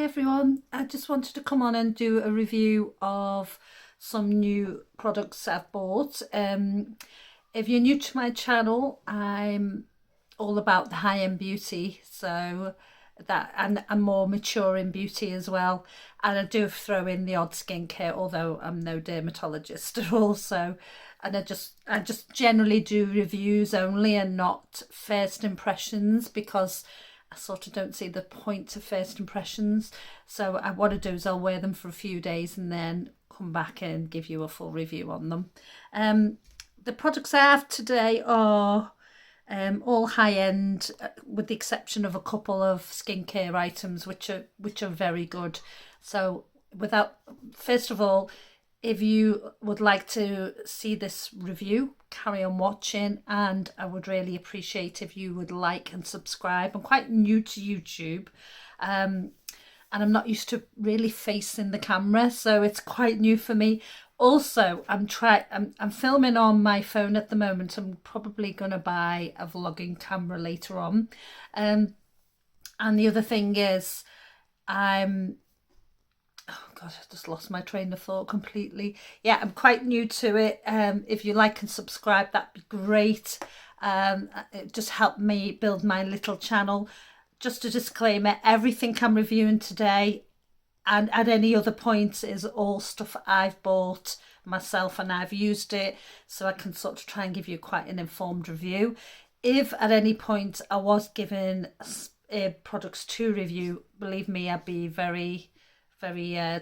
Hi everyone, I just wanted to come on and do a review of some new products I've bought. If you're new to my channel, I'm all about the high-end beauty, so that and I'm more mature in beauty as well. And I do throw in the odd skincare, although I'm no dermatologist at all. So, and I just generally do reviews only and not first impressions, because I sort of don't see the point of first impressions. So what I do is I'll wear them for a few days and then come back and give you a full review on them. The products I have today are all high end, with the exception of a couple of skincare items which are very good. So first of all, if you would like to see this review, carry on watching, and I would really appreciate if you would like and subscribe. I'm quite new to YouTube, and I'm not used to really facing the camera, so it's quite new for me. Also, I'm filming on my phone at the moment. I'm probably going to buy a vlogging camera later on. And the other thing is, oh God, I just lost my train of thought completely. Yeah, I'm quite new to it. If you like and subscribe, that'd be great. It just helped me build my little channel. Just a disclaimer, everything I'm reviewing today and at any other point is all stuff I've bought myself and I've used it, so I can sort of try and give you quite an informed review. If at any point I was given products to review, believe me, I'd be very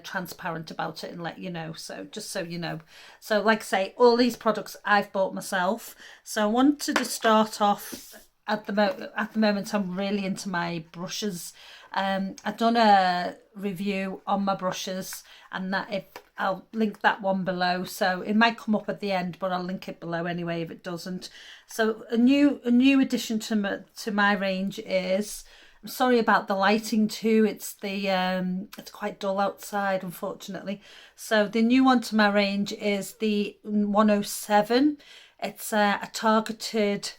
transparent about it and let you know. So just so you know, so like I say, all these products I've bought myself. So I wanted to start off at the moment I'm really into my brushes. I've done a review on my brushes, and I'll link that one below, so it might come up at the end, but I'll link it below anyway if it doesn't. So a new addition to my range is, I'm sorry about the lighting too. It's quite dull outside, unfortunately. So the new one to my range is the 107. It's a targeted,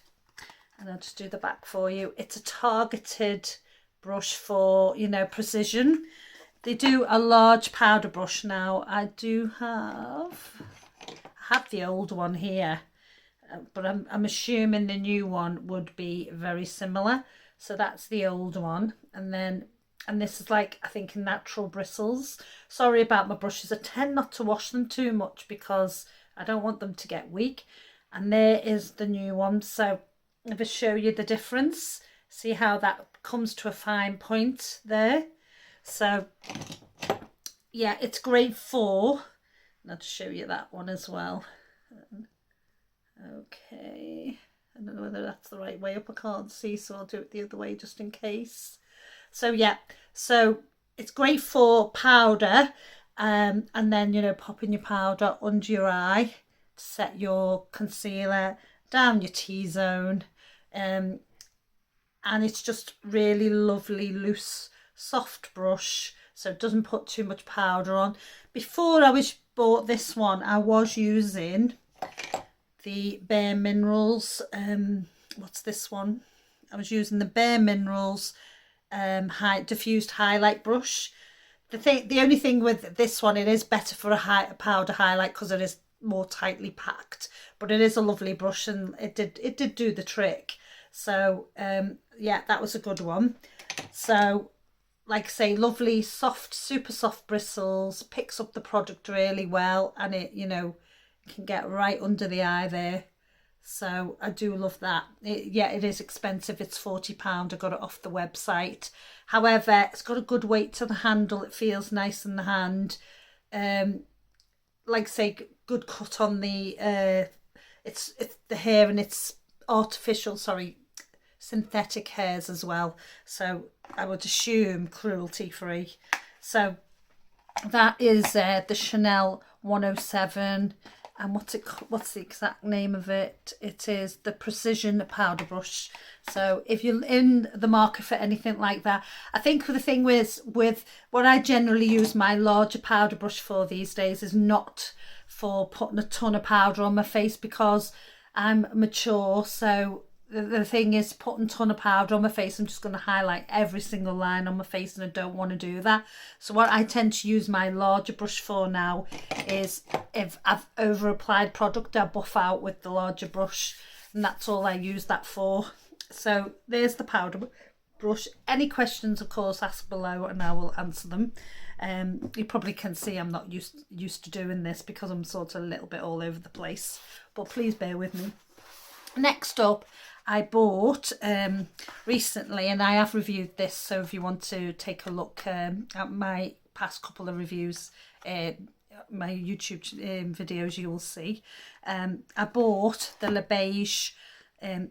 and I'll just do the back for you. It's a targeted brush for, precision. They do a large powder brush now. I have the old one here, but I'm assuming the new one would be very similar. So that's the old one, and this is like, I think, natural bristles. Sorry about my brushes. I tend not to wash them too much because I don't want them to get weak. And there is the new one. So I'll just show you the difference. See how that comes to a fine point there. So yeah, it's grade 4. And I'll just show you that one as well. Okay. I don't know whether that's the right way up, I can't see, so I'll do it the other way just in case. So yeah, so it's grade 4 powder, and then popping your powder under your eye to set your concealer, down your T-zone, and it's just really lovely, loose, soft brush, so it doesn't put too much powder on. Before I bought this one, I was using the Bare Minerals, what's this one? I was using the Bare Minerals diffused highlight brush. The only thing with this one, it is better for a powder highlight because it is more tightly packed, but it is a lovely brush and it did do the trick. So yeah, that was a good one. So like I say, lovely, soft, super soft bristles, picks up the product really well, and it can get right under the eye there. So I do love that. Yeah, it is expensive. It's £40. I got it off the website. However, it's got a good weight to the handle. It feels nice in the hand. Like I say, good cut on the it's the hair, and it's synthetic hairs as well. So I would assume cruelty free. So that is the Chanel 107. And what's the exact name of it? It is the Precision Powder Brush. So if you're in the market for anything like that, I think the thing with what I generally use my larger powder brush for these days is not for putting a ton of powder on my face, because I'm mature. So the thing is, putting a ton of powder on my face, I'm just going to highlight every single line on my face, and I don't want to do that. So what I tend to use my larger brush for now is, if I've over applied product, I buff out with the larger brush, and that's all I use that for. So there's the powder brush. Any questions, of course, ask below and I will answer them. You probably can see I'm not used to doing this because I'm sort of a little bit all over the place, but please bear with me. Next up, I bought recently, and I have reviewed this, so if you want to take a look at my past couple of reviews, my YouTube videos, you will see. I bought the Le Beige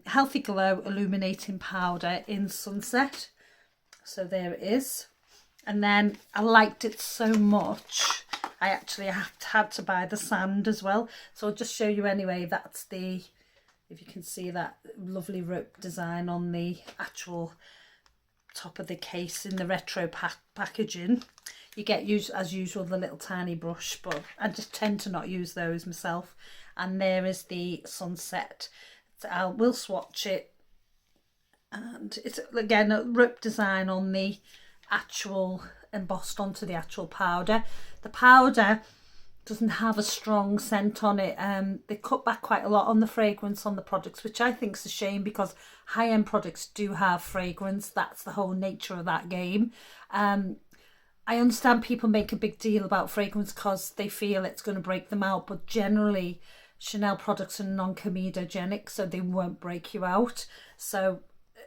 Healthy Glow Illuminating Powder in Sunset. So there it is. And then I liked it so much, I actually had to buy the sand as well. So I'll just show you anyway. That's the... If you can see that lovely rope design on the actual top of the case in the retro packaging. You get, as usual, the little tiny brush, but I just tend to not use those myself. And there is the Sunset. So we'll swatch it. And it's, again, a rope design on the actual, embossed onto the actual powder. The powder doesn't have a strong scent on it. They cut back quite a lot on the fragrance on the products, which I think is a shame, because high-end products do have fragrance. That's the whole nature of that game. I understand people make a big deal about fragrance because they feel it's going to break them out, but generally Chanel products are non-comedogenic, so they won't break you out. So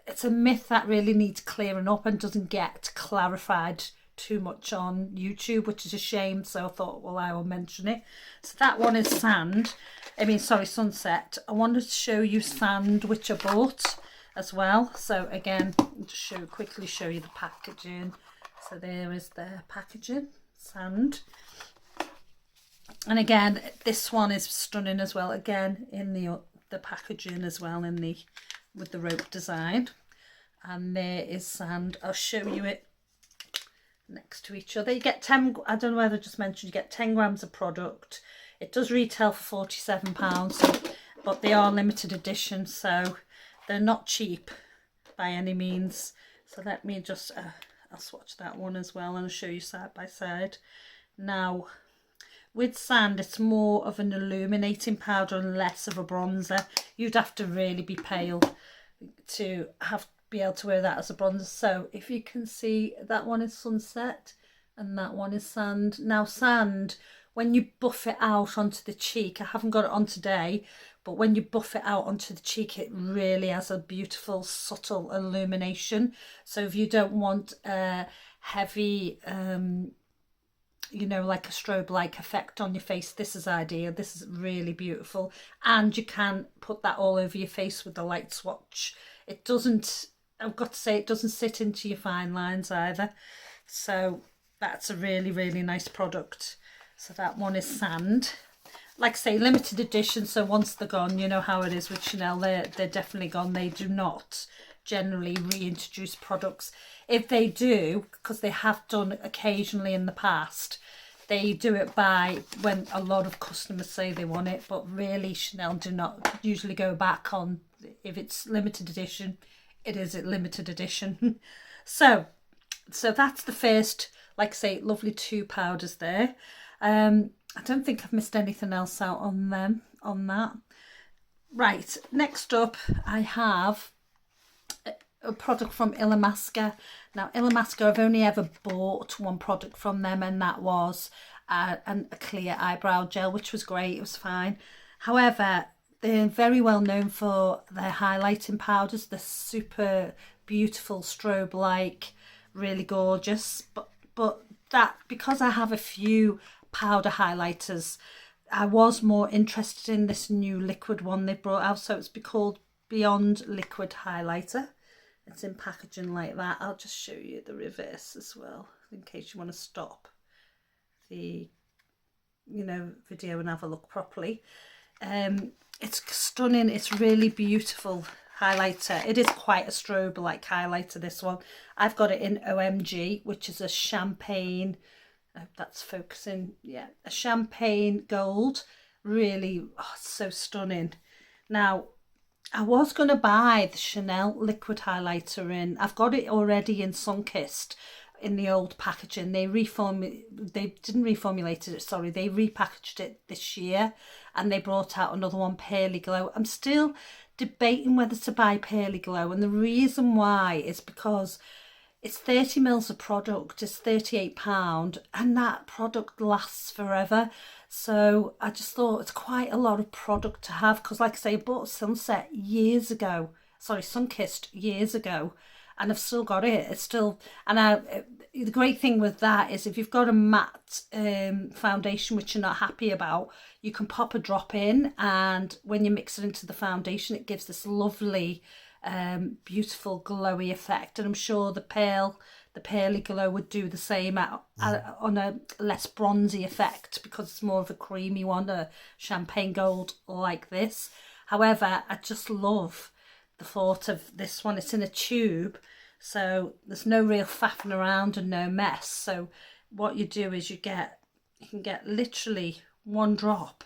it's a myth that really needs clearing up and doesn't get clarified too much on YouTube, which is a shame. So I thought, well, I will mention it. So that one is Sunset. I wanted to show you Sand, which I bought as well. So again, I'll just quickly show you the packaging. So there is the packaging, Sand. And again, this one is stunning as well. Again, in the packaging as well, with the rope design. And there is Sand. I'll show you it next to each other. You get 10, I don't know whether I just mentioned, you get 10 grams of product. It does retail for £47, but they are limited edition, so they're not cheap by any means. So let me just I'll swatch that one as well and I'll show you side by side. Now with Sand, it's more of an illuminating powder and less of a bronzer. You'd have to really be pale to be able to wear that as a bronzer. So if you can see, that one is Sunset and that one is Sand. Now Sand, when you buff it out onto the cheek, I haven't got it on today, but when you buff it out onto the cheek, it really has a beautiful subtle illumination. So if you don't want a heavy you know, like a strobe like effect on your face, this is ideal. This is really beautiful, and you can put that all over your face with the light swatch. It doesn't, I've got to say, it doesn't sit into your fine lines either. So that's a really, really nice product. So that one is Sand. Like I say, limited edition, so once they're gone, you know how it is with Chanel, they're definitely gone. They do not generally reintroduce products. If they do, because they have done occasionally in the past, they do it by when a lot of customers say they want it, but really Chanel do not usually go back on, if it's limited edition, it is a limited edition. So that's the first, like I say, lovely 2 powders there. I don't think I've missed anything else out on them, on that. Right, next up I have a product from Illamasqua. Now Illamasqua, I've only ever bought one product from them, and that was a clear eyebrow gel, which was great, it was fine. However, they're very well known for their highlighting powders. They're super beautiful, strobe like, really gorgeous, but that, because I have a few powder highlighters, I was more interested in this new liquid one they brought out. So it's called Beyond Liquid Highlighter. It's in packaging like that. I'll just show you the reverse as well, in case you want to stop the video and have a look properly. It's stunning. It's really beautiful highlighter. It is quite a strobe like highlighter, this one. I've got it in OMG, which is a champagne, I hope that's focusing, yeah, a champagne gold. Really, oh, so stunning. Now I was going to buy the Chanel liquid highlighter in. I've got it already in Sunkissed in the old packaging. They didn't reformulate it, sorry, they repackaged it this year and they brought out another one, Pearly Glow. I'm still debating whether to buy Pearly Glow, and the reason why is because it's 30 mils of product, it's £38, and that product lasts forever. So I just thought it's quite a lot of product to have, because like I say, I bought Sunkissed years ago, and I've still got it. It's still, and the great thing with that is if you've got a matte foundation which you're not happy about, you can pop a drop in, and when you mix it into the foundation, it gives this lovely beautiful glowy effect. And I'm sure the Pearly Glow would do the same on a less bronzy effect, because it's more of a creamy one, a champagne gold like this. However, I just love the thought of this one. It's in a tube, so there's no real faffing around and no mess. So what you do is you can get literally one drop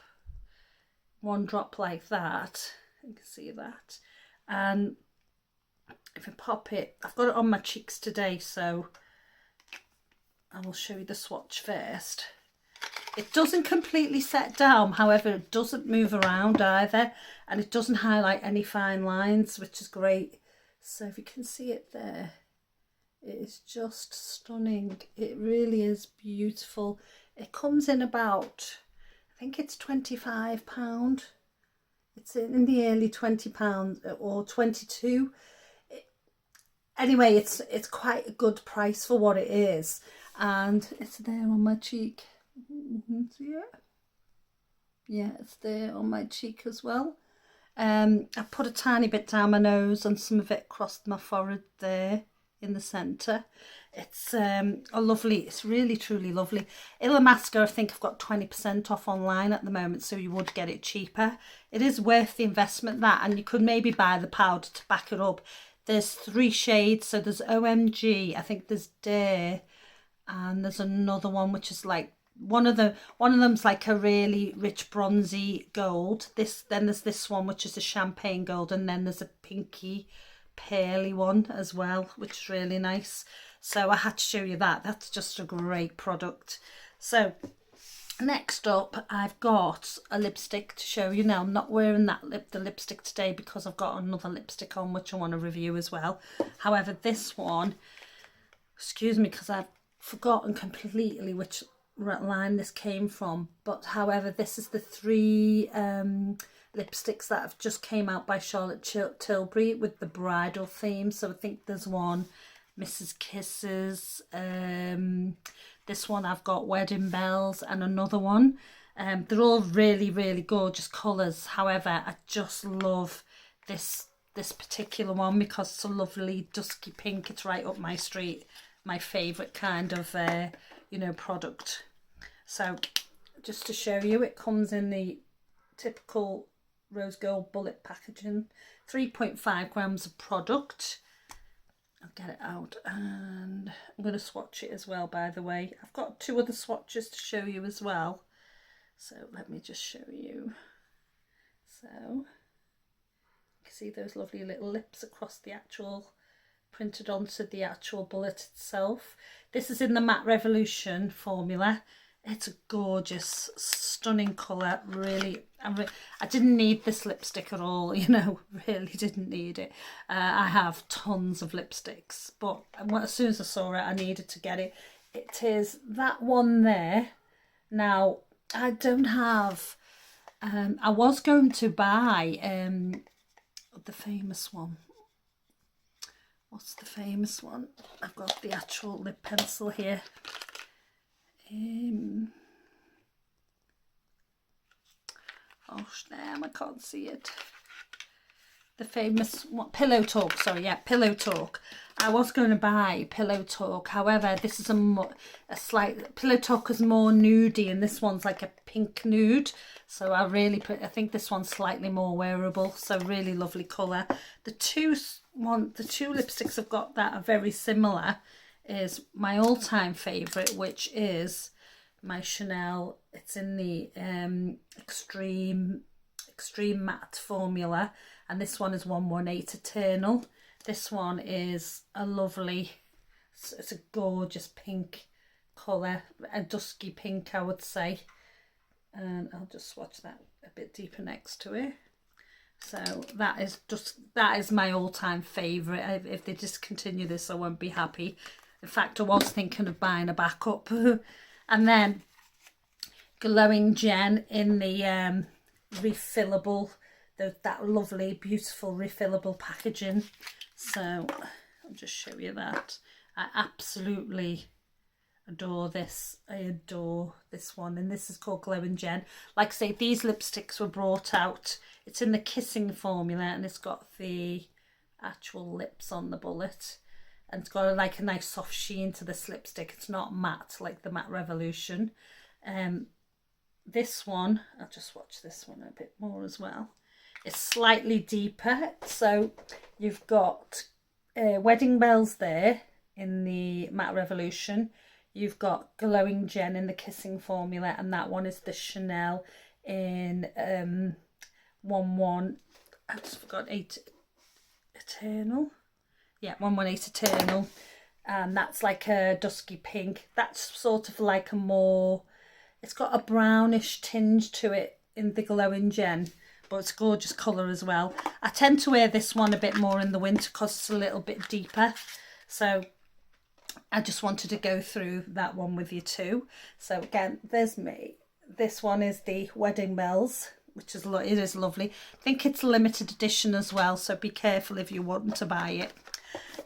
like that. You can see that. And if I pop it, I've got it on my cheeks today, so I will show you the swatch first. It doesn't completely set down, however, it doesn't move around either, and it doesn't highlight any fine lines, which is great. So if you can see it there, it is just stunning. It really is beautiful. It comes in about, I think it's £25. It's in the early £20 or 22. Anyway, it's quite a good price for what it is, and it's there on my cheek. Yeah, it's there on my cheek as well. I put a tiny bit down my nose and some of it across my forehead there in the centre. It's it's really truly lovely. Illamasqua, I think I've got 20% off online at the moment, so you would get it cheaper. It is worth the investment, that, and you could maybe buy the powder to back it up. There's 3 shades, so there's OMG, I think there's Dare, and there's another one which is like one of them's like a really rich bronzy gold. Then there's this one which is a champagne gold, and then there's a pinky pearly one as well, which is really nice. So I had to show you that. That's just a great product. So next up, I've got a lipstick to show you. Now, I'm not wearing the lipstick today because I've got another lipstick on which I want to review as well. However, this one, excuse me, because I've forgotten completely which line this came from, but however, this is the 3 lipsticks that have just came out by Charlotte Tilbury with the bridal theme. So I think there's one, Mrs. Kisses, this one I've got Wedding Bells, and another one. They're all really, really gorgeous colours. However, I just love this particular one because it's a lovely dusky pink. It's right up my street, my favourite kind of product. So just to show you, it comes in the typical rose gold bullet packaging, 3.5 grams of product. I'll get it out, and I'm going to swatch it as well, by the way. I've got 2 other swatches to show you as well, so let me just show you. So you can see those lovely little lips across the actual, printed onto the actual bullet itself. This is in the Matte Revolution formula. It's a gorgeous, stunning colour. Really, I didn't need this lipstick at all, really didn't need it. I have tons of lipsticks, but as soon as I saw it, I needed to get it. It is that one there. Now, I don't have, I was going to buy the famous one. What's the famous one? I've got the actual lip pencil here. Oh damn, I can't see it. The famous one, Pillow Talk, sorry, yeah, Pillow Talk. I was going to buy Pillow Talk, however, this is a slight, Pillow Talk is more nudie, and this one's like a pink nude. So I think this one's slightly more wearable, so really lovely colour. The two lipsticks I've got that are very similar is my all-time favourite, which is my Chanel. It's in the extreme matte formula, and this one is 118 Eternal. This one is a lovely, it's a gorgeous pink colour, a dusky pink I would say, and I'll just swatch that a bit deeper next to it. So that is my all-time favourite. If they discontinue this, I won't be happy. In fact, I was thinking of buying a backup. And then Glowing Gen in the refillable, that lovely, beautiful refillable packaging. So I'll just show you that. I absolutely adore this. I adore this one, and this is called Glowing Gen. Like I say, these lipsticks were brought out. It's in the Kissing formula, and it's got the actual lips on the bullet, and it's got like a nice soft sheen to this lipstick. It's not matte like the Matte Revolution. This one, I'll just watch this one a bit more as well. It's slightly deeper, so you've got Wedding Bells there in the Matte Revolution. You've got Glowing Gen in the Kissing formula, and that one is the Chanel in 8 Eternal. Yeah, 118 Eternal, and that's like a dusky pink. That's sort of like a more, it's got a brownish tinge to it in the Glowing Gen, but it's a gorgeous colour as well. I tend to wear this one a bit more in the winter because it's a little bit deeper, so I just wanted to go through that one with you too. So again, there's me. This one is the Wedding Bells, which is it is lovely. I think it's a limited edition as well, so be careful if you want to buy it.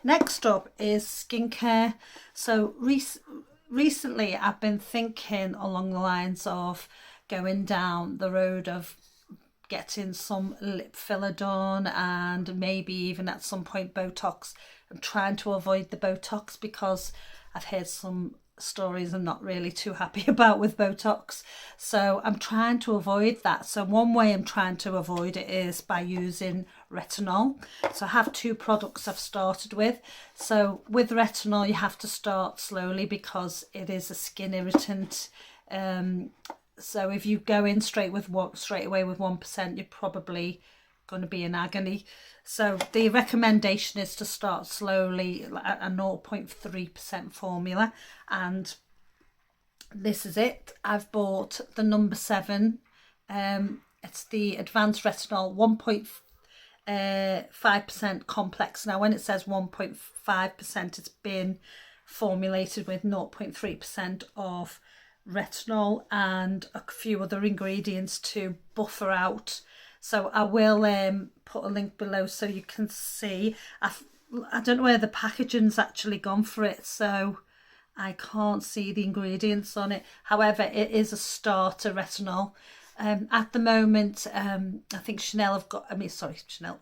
Next up is skincare. So recently I've been thinking along the lines of going down the road of getting some lip filler done, and maybe even at some point Botox. I'm trying to avoid the Botox because I've heard some stories I'm not really too happy about with Botox, so I'm trying to avoid that. So one way I'm trying to avoid it is by using retinol. So I have two products I've started with. So with retinol you have to start slowly because it is a skin irritant. So if you go in straight away with 1%, you're probably going to be in agony. So the recommendation is to start slowly at a 0.3% formula, and this is it. I've bought the number 7. It's the Advanced Retinol 1.5% complex. Now when it says 1.5%, it's been formulated with 0.3% of retinol and a few other ingredients to buffer out. So I will put a link below so you can see. I don't know where the packaging's actually gone for it, so I can't see the ingredients on it. However, it is a starter retinol. At the moment, I think Chanel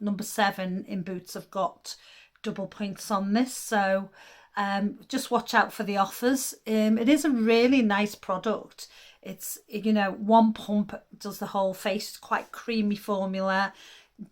number 7 in Boots have got double points on this. So just watch out for the offers. It is a really nice product. It's, you know, one pump does the whole face. It's quite creamy formula,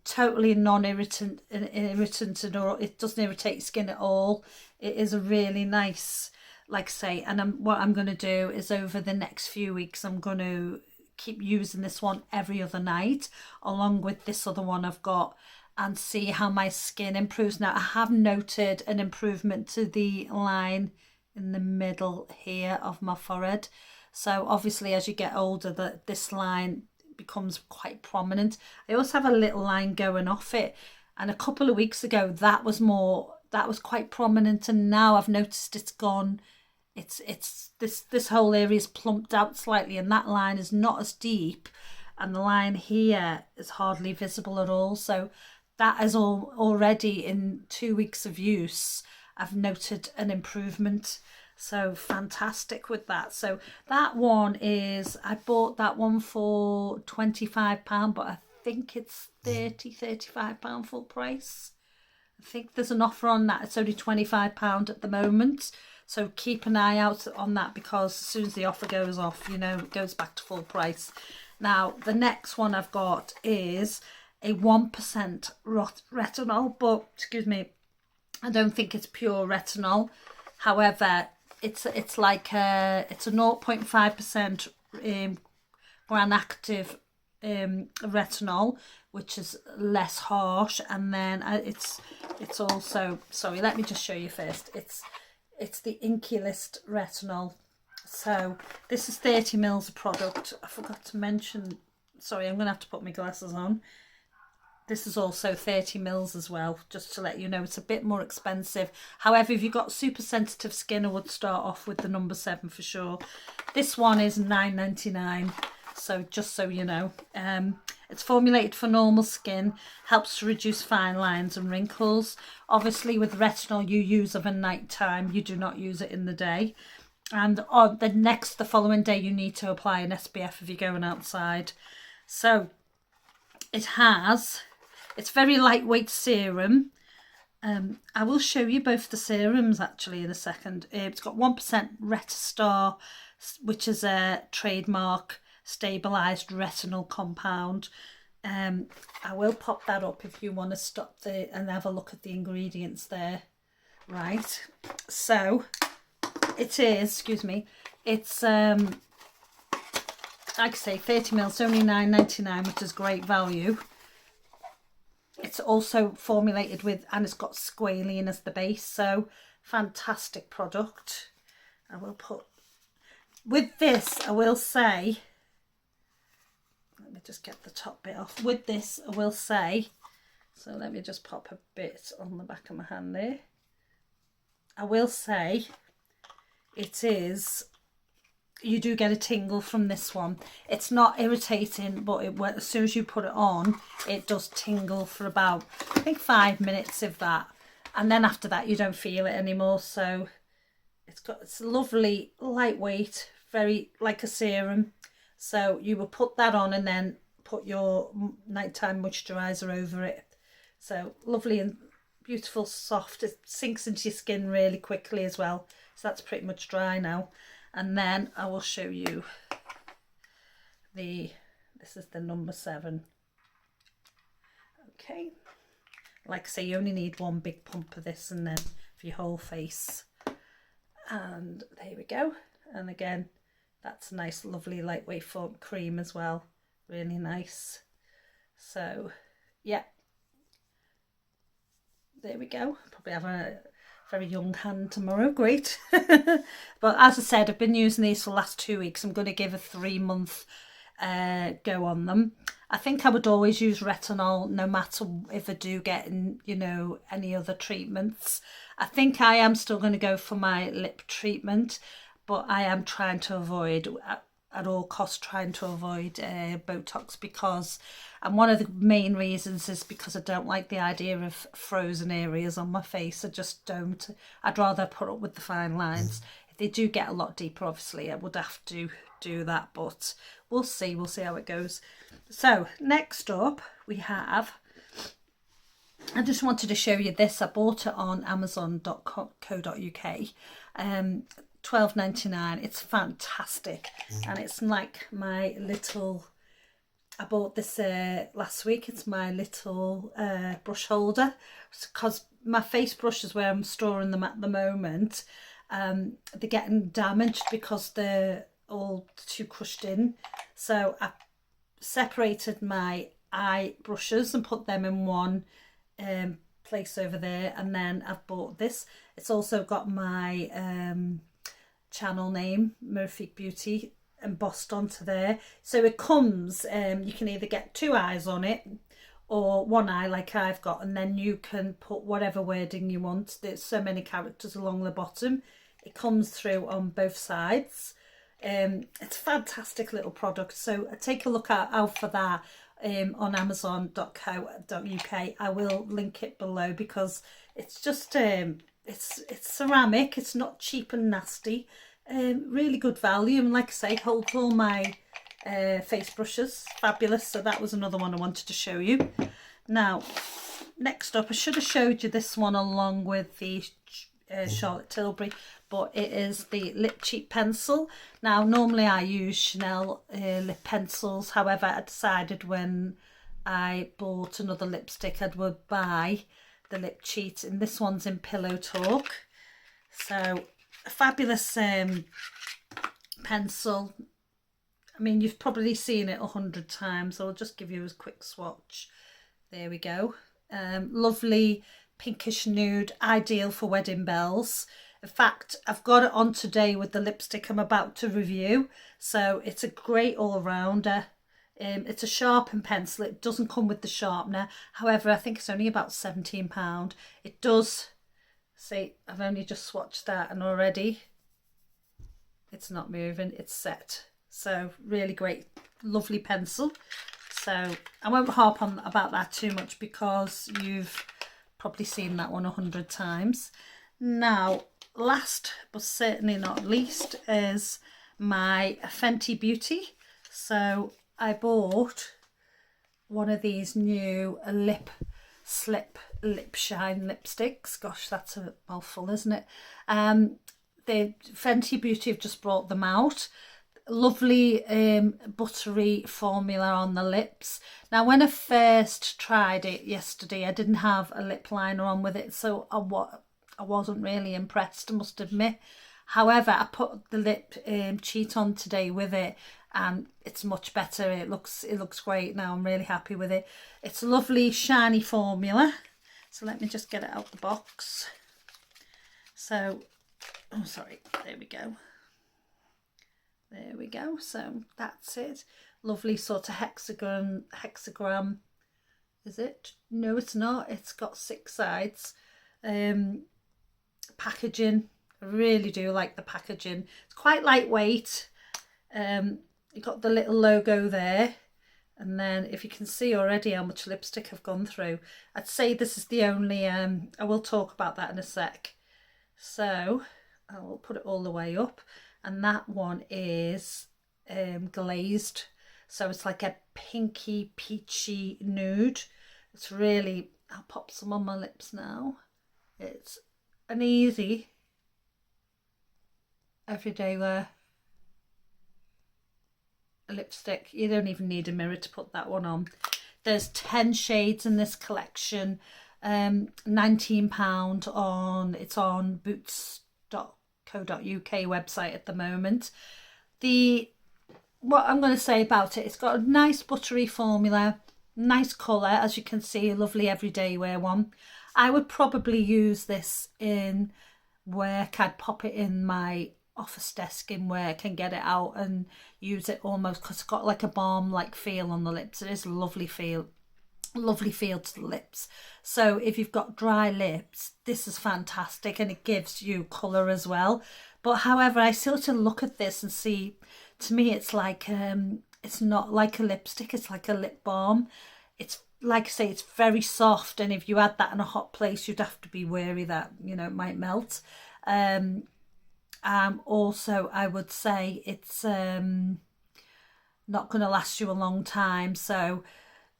totally non-irritant, or it doesn't irritate skin at all. It is a really nice, like I say, and what I'm going to do is over the next few weeks I'm going to keep using this one every other night along with this other one I've got, and see how my skin improves. Now I have noted an improvement to the line in the middle here of my forehead. So obviously as you get older, this line becomes quite prominent. I also have a little line going off it, and a couple of weeks ago that was quite prominent, and now I've noticed it's gone. It's this whole area is plumped out slightly, and that line is not as deep, and the line here is hardly visible at all. So that is all already in 2 weeks of use. I've noted an improvement. So fantastic with that. So that one is, I bought that one for £25, but I think it's £35 full price. I think there's an offer on that. It's only £25 at the moment. So keep an eye out on that, because as soon as the offer goes off, you know, it goes back to full price. Now, the next one I've got is a 1% retinol, but excuse me, I don't think it's pure retinol. However, it's like it's a 0.5% gram active retinol, which is less harsh, and then it's also, sorry, let me just show you first, it's the Inkey List retinol. So this is 30 mils of product. I forgot to mention, sorry, I'm gonna have to put my glasses on. This is also 30 mils as well, just to let you know. It's a bit more expensive. However, if you've got super sensitive skin, I would start off with the number 7 for sure. This one is £9.99, so just so you know. It's formulated for normal skin, helps to reduce fine lines and wrinkles. Obviously, with retinol, you use of a night time. You do not use it in the day. And on the following day, you need to apply an SPF if you're going outside. So it's very lightweight serum. I will show you both the serums actually in a second. It's got 1% Retistar, which is a trademark stabilized retinol compound. I will pop that up if you want to stop and have a look at the ingredients there. Right, so it is, excuse me, it's like I say, 30 mils, only £9.99, which is great value. It's also formulated with, and it's got squalene as the base, so fantastic product. I will put, with this, I will say, let me just get the top bit off. With this, I will say, so let me just pop a bit on the back of my hand there. I will say, it is, you do get a tingle from this one. It's not irritating, but as soon as you put it on, it does tingle for about, I think, 5 minutes of that. And then after that, you don't feel it anymore. So it's lovely, lightweight, very like a serum. So you will put that on and then put your nighttime moisturizer over it. So lovely and beautiful, soft. It sinks into your skin really quickly as well. So that's pretty much dry now. And then I will show you this is the number 7. Okay. Like I say, you only need one big pump of this and then for your whole face. And there we go. And again, that's a nice, lovely, lightweight form cream as well. Really nice. So, yeah. There we go. Probably have a very young hand tomorrow. Great. But as I said, I've been using these for the last 2 weeks. I'm going to give a 3-month go on them. I think I would always use retinol no matter if I do get, you know, any other treatments. I think I am still going to go for my lip treatment, but I am trying to avoid, at all costs, trying to avoid Botox, because, and one of the main reasons is because I don't like the idea of frozen areas on my face. I just don't. I'd rather put up with the fine lines. If they do get a lot deeper, obviously I would have to do that, but we'll see how it goes. So next up we have, I just wanted to show you this. I bought it on amazon.co.uk, £12.99. It's fantastic, and it's like my little, I bought this last week. It's my little brush holder, because my face brushes, where I'm storing them at the moment, they're getting damaged because they're all too crushed in. So I separated my eye brushes and put them in one place over there, and then I've bought this. It's also got my channel name, Mythic Beauty, embossed onto there. So it comes, you can either get 2 eyes on it or 1 eye like I've got, and then you can put whatever wording you want. There's so many characters along the bottom. It comes through on both sides. It's a fantastic little product, so take a look out for that on amazon.co.uk. I will link it below, because it's just it's ceramic, it's not cheap and nasty, really good value, and like I say, holds all my face brushes. Fabulous. So that was another one I wanted to show you. Now next up, I should have showed you this one along with the Charlotte Tilbury, but it is the lip cheat pencil. Now normally I use Chanel lip pencils, however I decided when I bought another lipstick I would buy the lip cheat, and this one's in Pillow Talk. So a fabulous pencil. I mean, you've probably seen it 100 times, so I'll just give you a quick swatch. There we go. Lovely pinkish nude, ideal for wedding bells. In fact, I've got it on today with the lipstick I'm about to review, so it's a great all-rounder. It's a sharpen pencil. It doesn't come with the sharpener. However, I think it's only about £17. It does, see, I've only just swatched that and already it's not moving, it's set. So really great, lovely pencil. So I won't harp on about that too much because you've probably seen that one 100 times. Now, last but certainly not least is my Fenty Beauty. So I bought one of these new lip shine lipsticks. Gosh, that's a mouthful, isn't it? The Fenty Beauty have just brought them out. Lovely buttery formula on the lips. Now, when I first tried it yesterday, I didn't have a lip liner on with it, so I wasn't really impressed, I must admit. However, I put the lip cheat on today with it, and it's much better. It looks great now. I'm really happy with it. It's a lovely shiny formula. So let me just get it out the box. So, oh sorry, there we go. There we go. So that's it. Lovely sort of hexagram. Is it? No, it's not. It's got 6 sides. Packaging. I really do like the packaging. It's quite lightweight. You got the little logo there. And then if you can see already how much lipstick I've gone through, I'd say this is the only, I will talk about that in a sec. So I will put it all the way up. And that one is glazed, so it's like a pinky peachy nude. It's really, I'll pop some on my lips now. It's an easy everyday wear lipstick. You don't even need a mirror to put that one on. There's 10 shades in this collection. £19 on, it's on boots.co.uk website at the moment. What I'm going to say about it, it's got a nice buttery formula, nice colour, as you can see, a lovely everyday wear one. I would probably use this in work. I'd pop it in my office desk in work and get it out and use it almost, because it's got like a balm like feel on the lips. It is a lovely feel to the lips. So if you've got dry lips, this is fantastic, and it gives you colour as well. But however, I sort of look at this and see, to me it's like it's not like a lipstick, it's like a lip balm. It's like I say, it's very soft, and if you add that in a hot place, you'd have to be wary that, you know, it might melt. Also, I would say it's not going to last you a long time. So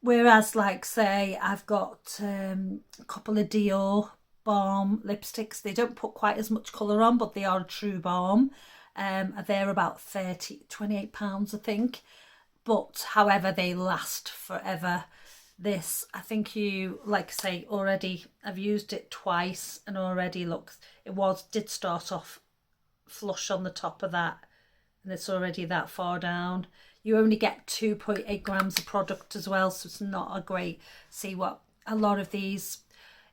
whereas, like, say, I've got a couple of Dior balm lipsticks, they don't put quite as much colour on, but they are a true balm. They're about £28, I think. But however, they last forever. This, I think you, like I say, already, I've used it twice, and already looks, did start off flush on the top of that, and it's already that far down. You only get 2.8 grams of product as well, so it's not a great, see what a lot of these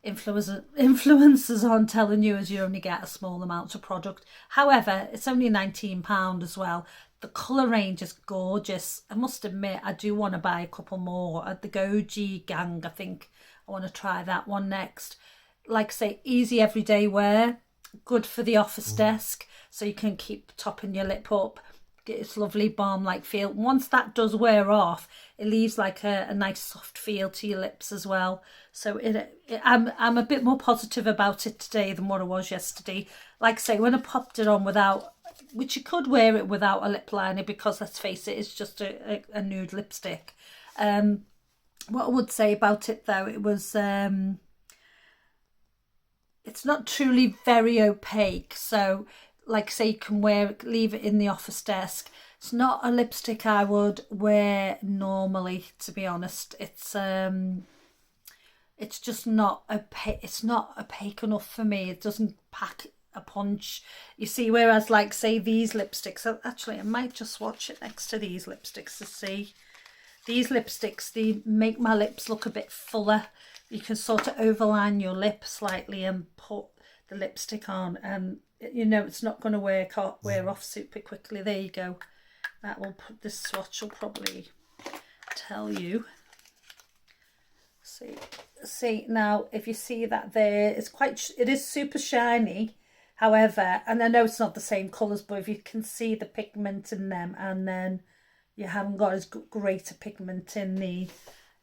influencers aren't telling you, is you only get a small amount of product. However, it's only £19 as well. The colour range is gorgeous. I must admit, I do want to buy a couple more. At the Goji Gang, I think I want to try that one next. Like I say, easy everyday wear, good for the office desk, so you can keep topping your lip up. It's lovely balm-like feel. Once that does wear off, it leaves like a nice soft feel to your lips as well. So I'm a bit more positive about it today than what I was yesterday. Like I say, when I popped it on without, which you could wear it without a lip liner, because let's face it, it's just a nude lipstick. What I would say about it though, it was it's not truly very opaque. So like say, you can wear it, leave it in the office desk. It's not a lipstick I would wear normally, to be honest. It's just not opaque. It's not opaque enough for me. It doesn't pack a punch. You see, whereas like say these lipsticks, actually I might just swatch it next to these lipsticks to see. These lipsticks, they make my lips look a bit fuller. You can sort of overline your lip slightly and put the lipstick on, and you know it's not going to wear off super quickly. There you go. That will put this swatch will probably tell you. See now, if you see that there, it is super shiny. However, and I know it's not the same colours, but if you can see the pigment in them, and then you haven't got as great a pigment in the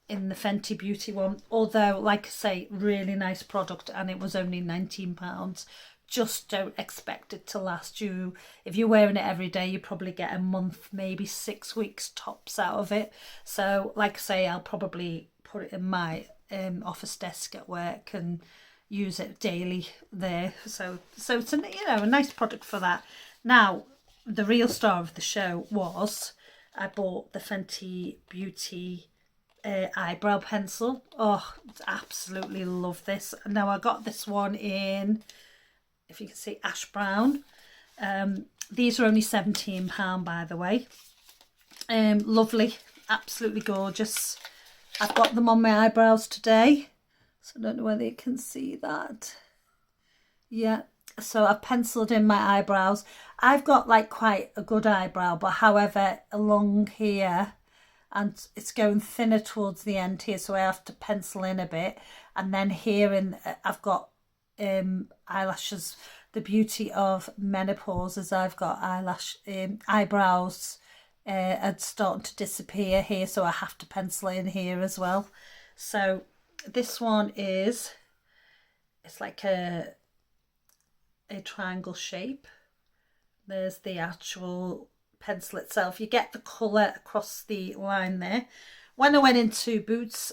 Fenty Beauty one. Although, like I say, really nice product, and it was only £19. Just don't expect it to last you. If you're wearing it every day, you probably get a month, maybe 6 weeks tops out of it. So, like I say, I'll probably put it in my office desk at work and use it daily there. So it's a nice product for that. Now, the real star of the show was I bought the Fenty Beauty eyebrow pencil. Oh, absolutely love this. Now I got this one in, if you can see, ash brown. These are only £17, by the way. Lovely, absolutely gorgeous. I've got them on my eyebrows today, so I don't know whether you can see that. Yeah, so I've penciled in my eyebrows. I've got like quite a good eyebrow, but however along here, and it's going thinner towards the end here, so I have to pencil in a bit. And then here I've got eyelashes. The beauty of menopause is I've got eyebrows are starting to disappear here, so I have to pencil in here as well. So this one it's like a triangle shape. There's the actual pencil itself. You get the colour across the line there. When I went into Boots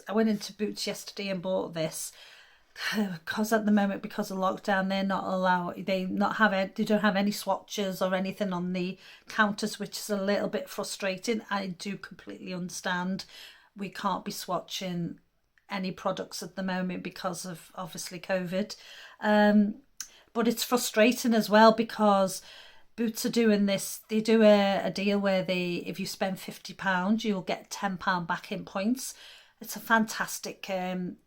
yesterday and bought this, because at the moment, because of lockdown, they don't have any swatches or anything on the counters, which is a little bit frustrating. I do completely understand we can't be swatching any products at the moment because of obviously COVID, but it's frustrating as well because Boots are doing this. They do a deal where if you spend £50, you'll get £10 back in points. It's a fantastic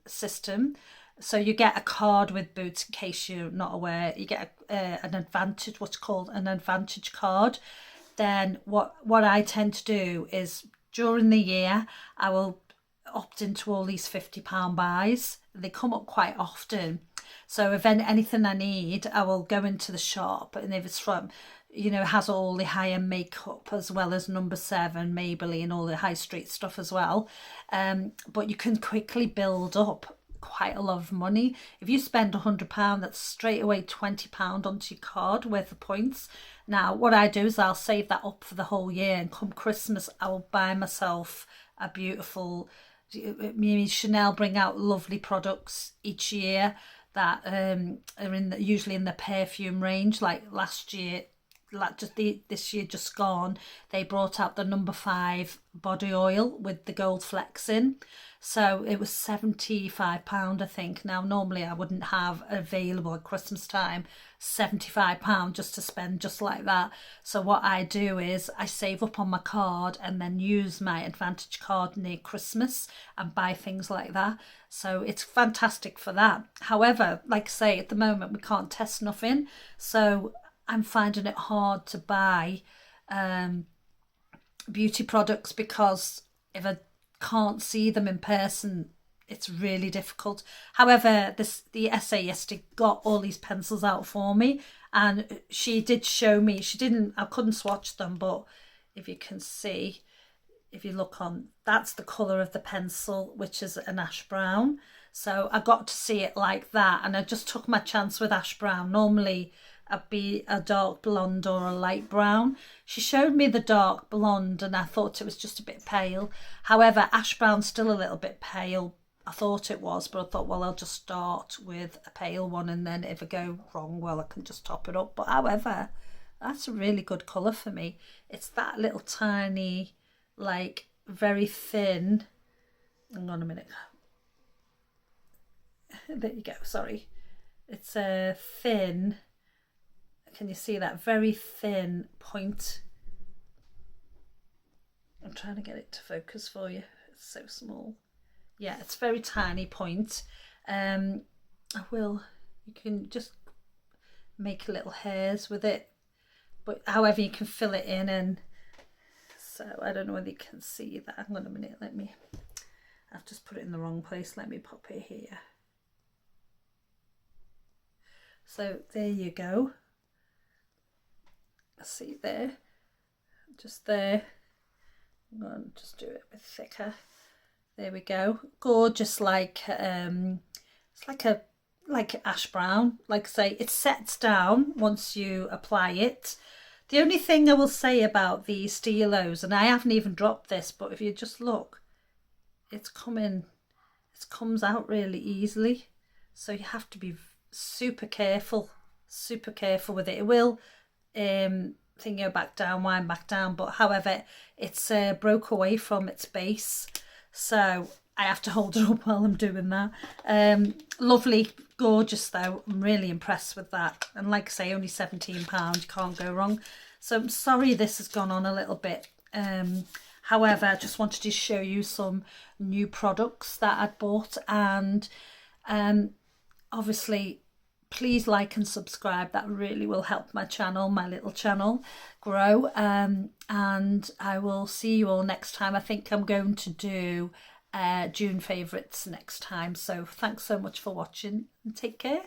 system. So you get a card with Boots, in case you're not aware. You get an advantage, what's called an advantage card. Then what I tend to do is during the year, I will opt into all these £50 buys. They come up quite often. So if anything I need, I will go into the shop, and if it's from, has all the high-end makeup as well as Number 7, Maybelline, all the high street stuff as well. But you can quickly build up quite a lot of money. If you spend £100, that's straight away £20 onto your card worth of points. Now what I do is I'll save that up for the whole year, and come Christmas I will buy myself a beautiful, Chanel bring out lovely products each year that are usually in the perfume range. Like last year, this year just gone, they brought out the Number 5 body oil with the gold flecks in. So it was £75, I think. Now, normally I wouldn't have available at Christmas time £75 just to spend just like that. So what I do is I save up on my card and then use my advantage card near Christmas and buy things like that. So it's fantastic for that. However, like I say, at the moment we can't test nothing. So I'm finding it hard to buy beauty products because if I can't see them in person, it's really difficult. However, the essayist got all these pencils out for me, and she did show me. I couldn't swatch them, but if you can see, if you look on, that's the colour of the pencil, which is an ash brown. So I got to see it like that, and I just took my chance with ash brown. Normally I'd be a dark blonde or a light brown. She showed me the dark blonde and I thought it was just a bit pale. However, ash brown's still a little bit pale. I thought it was, but I thought, well, I'll just start with a pale one, and then if I go wrong, well, I can just top it up. But however, that's a really good colour for me. It's that little tiny, like very thin, hang on a minute. There you go, sorry. It's a thin can you see that very thin point? I'm trying to get it to focus for you. It's so small. Yeah, it's very tiny point. You can just make little hairs with it, but however you can fill it in. And so I don't know whether you can see that. Hang on a minute, I've just put it in the wrong place. Let me pop it here. So there you go. See there, just there. I'm going to just do it a bit thicker. There we go. Gorgeous, like it's like ash brown. Like I say, it sets down once you apply it. The only thing I will say about the Stylos, and I haven't even dropped this, but if you just look, it comes out really easily. So you have to be super careful with it. It will thing go back down, wind back down, but however, it's broke away from its base, so I have to hold it up while I'm doing that. Lovely, gorgeous though. I'm really impressed with that, and like I say, only £17, you can't go wrong. So I'm sorry this has gone on a little bit. However, I just wanted to show you some new products that I'd bought, and obviously please like and subscribe. That really will help my channel, my little channel, grow. And I will see you all next time. I think I'm going to do June favourites next time. So thanks so much for watching and take care.